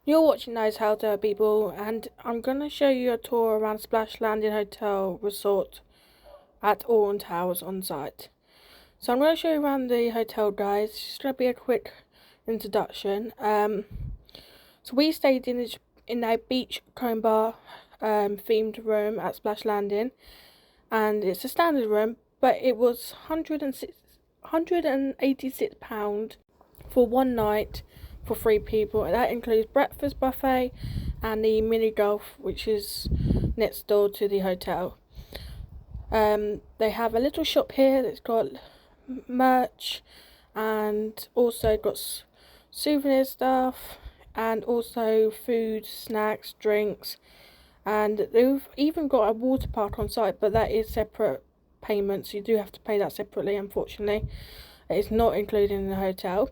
You're watching Those Hotel People, and I'm going to show you a tour around Splash Landing Hotel Resort at Alton Towers on site. So I'm going to show you around the hotel, guys. It's just going to be a quick introduction. So we stayed in a beachcomber themed room at Splash Landing, and it's a standard room, but it was £186 for one night for 3 people, and that includes breakfast buffet and the mini golf, which is next door to the hotel. They have a little shop here that's got merch and also got souvenir stuff and also food, snacks, drinks, and they've even got a water park on site, but that is separate payments. You do have to pay that separately, unfortunately. It's not included in the hotel.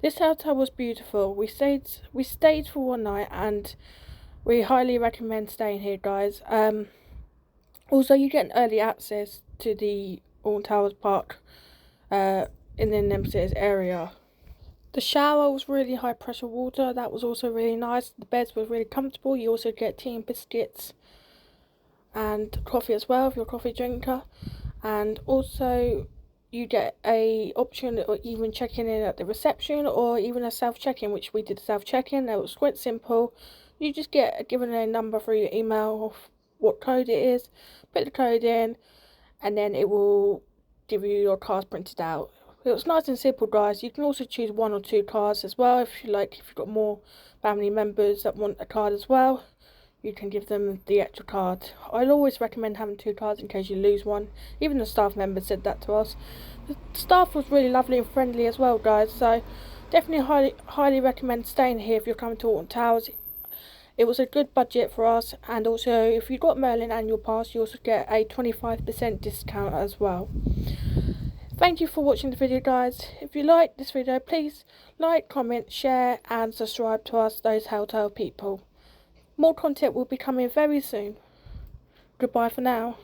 This hotel was beautiful. We stayed for one night, and we highly recommend staying here, guys. Also, you get early access to the Alton Towers Park in the Nemesis area. The shower was really high pressure water. That was also really nice. The beds were really comfortable. You also get tea and biscuits and coffee as well if you're a coffee drinker. And also you get a option or even checking in at the reception, or even a self check-in, which we did self check-in. That was quite simple. You just get given a number through your email of what code it is, put the code in, and then it will give you your cards printed out. It was nice and simple, guys. You can also choose 1 or 2 cards as well if you like. If you've got more family members that want a card as well, you can give them the extra card. I'd always recommend having 2 cards in case you lose one. Even the staff members said that to us. The staff was really lovely and friendly as well, guys. So definitely highly recommend staying here if you're coming to Alton Towers. It was a good budget for us, and also if you've got Merlin annual pass, you also get a 25% discount as well. Thank you for watching the video, guys. If you like this video, please like, comment, share and subscribe to us, Those Hotel People. More content will be coming very soon. Goodbye for now.